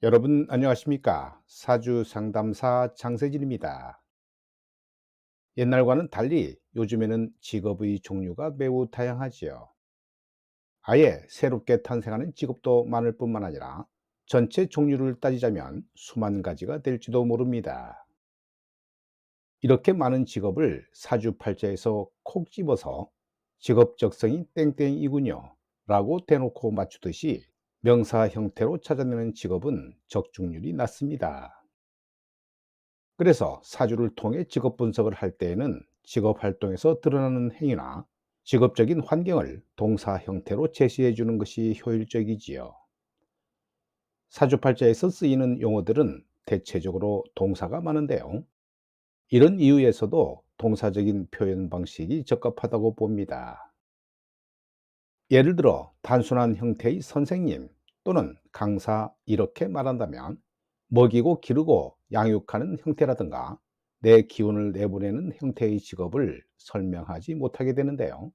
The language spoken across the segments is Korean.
여러분 안녕하십니까? 사주 상담사 장세진입니다. 옛날과는 달리 요즘에는 직업의 종류가 매우 다양하지요. 아예 새롭게 탄생하는 직업도 많을 뿐만 아니라 전체 종류를 따지자면 수만 가지가 될지도 모릅니다. 이렇게 많은 직업을 사주팔자에서 콕 집어서 직업 적성이 땡땡이군요 라고 대놓고 맞추듯이 명사 형태로 찾아내는 직업은 적중률이 낮습니다. 그래서 사주를 통해 직업 분석을 할 때에는 직업 활동에서 드러나는 행위나 직업적인 환경을 동사 형태로 제시해 주는 것이 효율적이지요. 사주팔자에서 쓰이는 용어들은 대체적으로 동사가 많은데요. 이런 이유에서도 동사적인 표현 방식이 적합하다고 봅니다. 예를 들어 단순한 형태의 선생님 또는 강사 이렇게 말한다면 먹이고 기르고 양육하는 형태라든가 내 기운을 내보내는 형태의 직업을 설명하지 못하게 되는데요.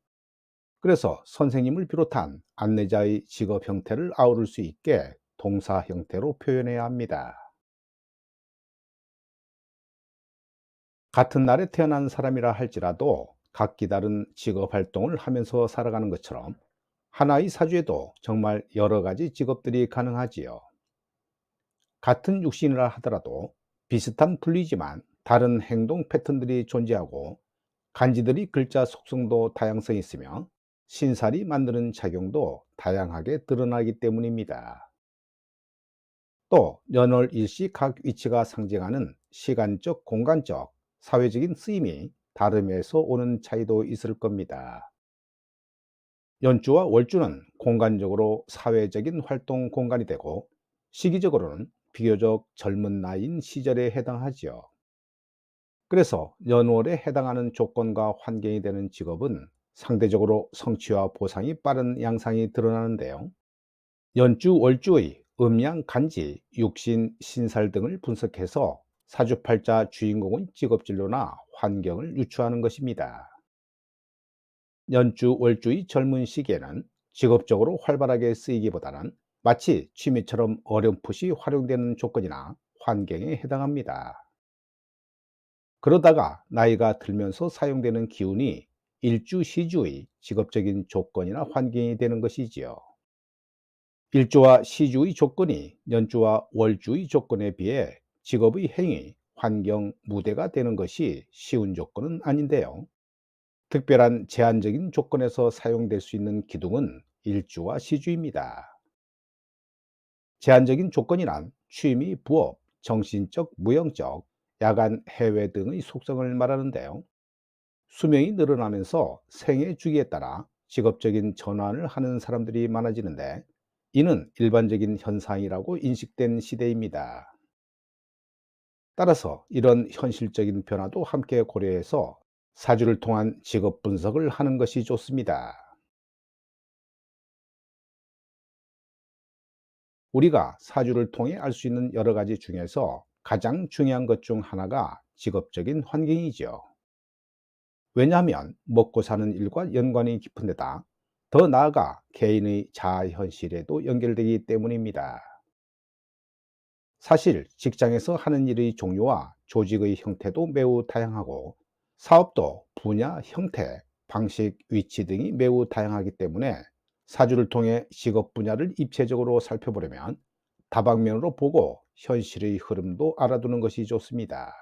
그래서 선생님을 비롯한 안내자의 직업 형태를 아우를 수 있게 동사 형태로 표현해야 합니다. 같은 날에 태어난 사람이라 할지라도 각기 다른 직업 활동을 하면서 살아가는 것처럼 하나의 사주에도 정말 여러 가지 직업들이 가능하지요. 같은 육신이라 하더라도 비슷한 분리지만 다른 행동 패턴들이 존재하고 간지들이 글자 속성도 다양성이 있으며 신살이 만드는 작용도 다양하게 드러나기 때문입니다. 또 연월일시 각 위치가 상징하는 시간적, 공간적, 사회적인 쓰임이 다름에서 오는 차이도 있을 겁니다. 연주와 월주는 공간적으로 사회적인 활동 공간이 되고 시기적으로는 비교적 젊은 나이인 시절에 해당하지요. 그래서 연월에 해당하는 조건과 환경이 되는 직업은 상대적으로 성취와 보상이 빠른 양상이 드러나는데요. 연주, 월주의 음양, 간지, 육신, 신살 등을 분석해서 사주팔자 주인공의 직업진로나 환경을 유추하는 것입니다. 연주, 월주의 젊은 시기에는 직업적으로 활발하게 쓰이기보다는 마치 취미처럼 어렴풋이 활용되는 조건이나 환경에 해당합니다. 그러다가 나이가 들면서 사용되는 기운이 일주, 시주의 직업적인 조건이나 환경이 되는 것이지요. 일주와 시주의 조건이 연주와 월주의 조건에 비해 직업의 행위, 환경, 무대가 되는 것이 쉬운 조건은 아닌데요. 특별한 제한적인 조건에서 사용될 수 있는 기둥은 일주와 시주입니다. 제한적인 조건이란 취미, 부업, 정신적, 무형적, 야간, 해외 등의 속성을 말하는데요. 수명이 늘어나면서 생애 주기에 따라 직업적인 전환을 하는 사람들이 많아지는데 이는 일반적인 현상이라고 인식된 시대입니다. 따라서 이런 현실적인 변화도 함께 고려해서 사주를 통한 직업 분석을 하는 것이 좋습니다. 우리가 사주를 통해 알 수 있는 여러 가지 중에서 가장 중요한 것 중 하나가 직업적인 환경이지요. 왜냐하면 먹고 사는 일과 연관이 깊은 데다 더 나아가 개인의 자아 현실에도 연결되기 때문입니다. 사실 직장에서 하는 일의 종류와 조직의 형태도 매우 다양하고 사업도 분야, 형태, 방식, 위치 등이 매우 다양하기 때문에 사주를 통해 직업 분야를 입체적으로 살펴보려면 다방면으로 보고 현실의 흐름도 알아두는 것이 좋습니다.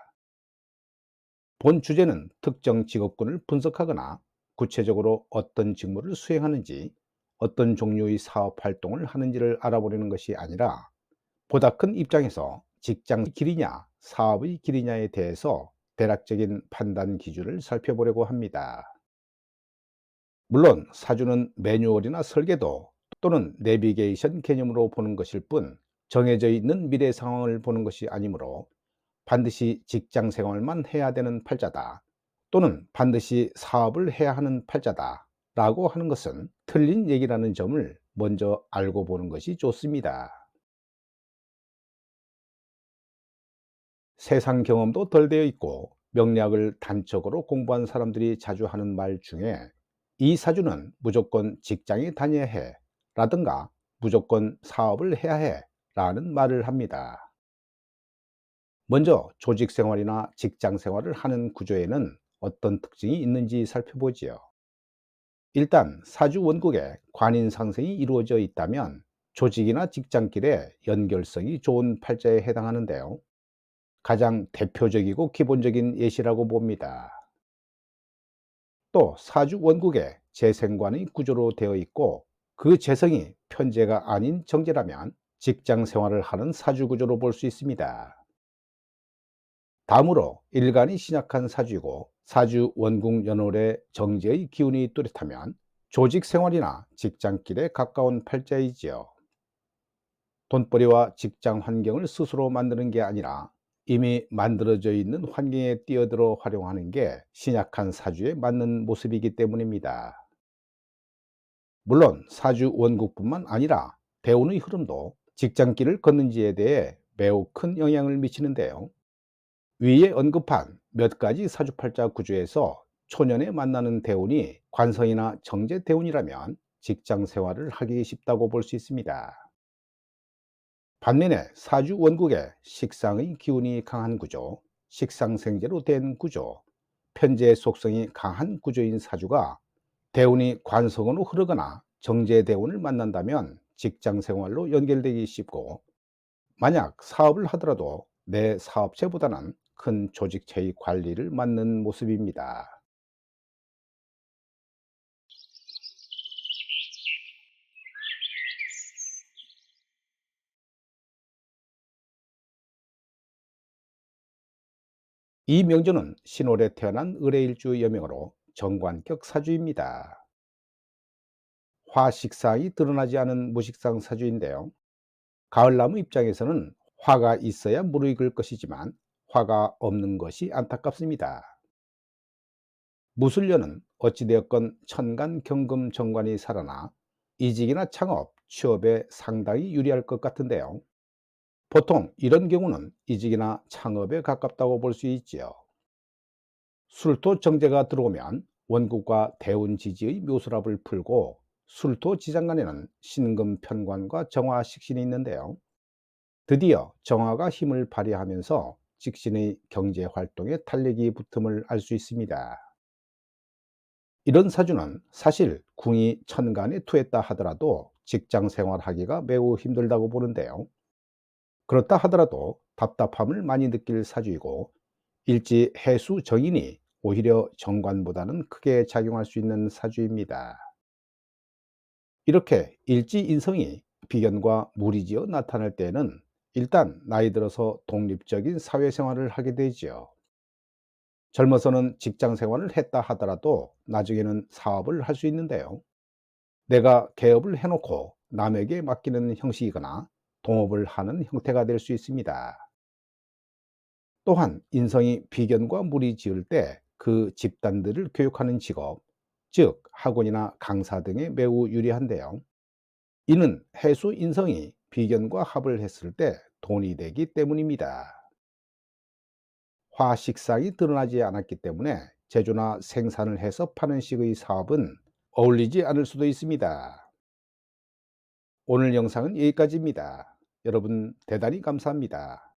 본 주제는 특정 직업군을 분석하거나 구체적으로 어떤 직무를 수행하는지, 어떤 종류의 사업 활동을 하는지를 알아보려는 것이 아니라 보다 큰 입장에서 직장의 길이냐, 사업의 길이냐에 대해서 대략적인 판단 기준을 살펴보려고 합니다. 물론 사주는 매뉴얼이나 설계도 또는 내비게이션 개념으로 보는 것일 뿐 정해져 있는 미래 상황을 보는 것이 아니므로 반드시 직장 생활만 해야 되는 팔자다 또는 반드시 사업을 해야 하는 팔자다 라고 하는 것은 틀린 얘기라는 점을 먼저 알고 보는 것이 좋습니다. 세상 경험도 덜 되어 있고 명리학을 단적으로 공부한 사람들이 자주 하는 말 중에 이 사주는 무조건 직장에 다녀야 해 라든가 무조건 사업을 해야 해 라는 말을 합니다. 먼저 조직 생활이나 직장 생활을 하는 구조에는 어떤 특징이 있는지 살펴보지요. 일단 사주 원국에 관인 상생이 이루어져 있다면 조직이나 직장끼리의 연결성이 좋은 팔자에 해당하는데요. 가장 대표적이고 기본적인 예시라고 봅니다. 또 사주 원국에 재생관의 구조로 되어 있고 그 재성이 편재가 아닌 정제라면 직장 생활을 하는 사주 구조로 볼 수 있습니다. 다음으로 일간이 신약한 사주이고 사주 원국 연월의 정제의 기운이 뚜렷하면 조직 생활이나 직장길에 가까운 팔자이지요. 돈벌이와 직장 환경을 스스로 만드는 게 아니라 이미 만들어져 있는 환경에 뛰어들어 활용하는 게 신약한 사주에 맞는 모습이기 때문입니다. 물론 사주 원국뿐만 아니라 대운의 흐름도 직장길을 걷는지에 대해 매우 큰 영향을 미치는데요. 위에 언급한 몇 가지 사주팔자 구조에서 초년에 만나는 대운이 관성이나 정제 대운이라면 직장 생활을 하기 쉽다고 볼 수 있습니다. 반면에 사주 원국에 식상의 기운이 강한 구조, 식상생재로 된 구조, 편재 속성이 강한 구조인 사주가 대운이 관성으로 흐르거나 정제 대운을 만난다면 직장 생활로 연결되기 쉽고, 만약 사업을 하더라도 내 사업체보다는 큰 조직체의 관리를 맡는 모습입니다. 이 명조는 신월에 태어난 을의일주 여명으로 정관격 사주입니다. 화식상이 드러나지 않은 무식상 사주인데요. 가을나무 입장에서는 화가 있어야 무르익을 것이지만 화가 없는 것이 안타깝습니다. 무술년은 어찌되었건 천간 경금 정관이 살아나 이직이나 창업, 취업에 상당히 유리할 것 같은데요. 보통 이런 경우는 이직이나 창업에 가깝다고 볼 수 있지요. 술토 정제가 들어오면 원국과 대운 지지의 묘술합을 풀고 술토 지장간에는 신금 편관과 정화 식신이 있는데요. 드디어 정화가 힘을 발휘하면서 직신의 경제 활동에 탄력이 붙음을 알 수 있습니다. 이런 사주는 사실 궁이 천간에 투했다 하더라도 직장 생활하기가 매우 힘들다고 보는데요. 그렇다 하더라도 답답함을 많이 느낄 사주이고 일지 해수 정인이 오히려 정관보다는 크게 작용할 수 있는 사주입니다. 이렇게 일지 인성이 비견과 무리지어 나타날 때에는 일단 나이 들어서 독립적인 사회생활을 하게 되지요. 젊어서는 직장 생활을 했다 하더라도 나중에는 사업을 할 수 있는데요. 내가 개업을 해놓고 남에게 맡기는 형식이거나 동업을 하는 형태가 될 수 있습니다. 또한 인성이 비견과 무리 지을 때 그 집단들을 교육하는 직업, 즉 학원이나 강사 등에 매우 유리한데요. 이는 해수 인성이 비견과 합을 했을 때 돈이 되기 때문입니다. 화식상이 드러나지 않았기 때문에 제조나 생산을 해서 파는 식의 사업은 어울리지 않을 수도 있습니다. 오늘 영상은 여기까지입니다. 여러분 대단히 감사합니다.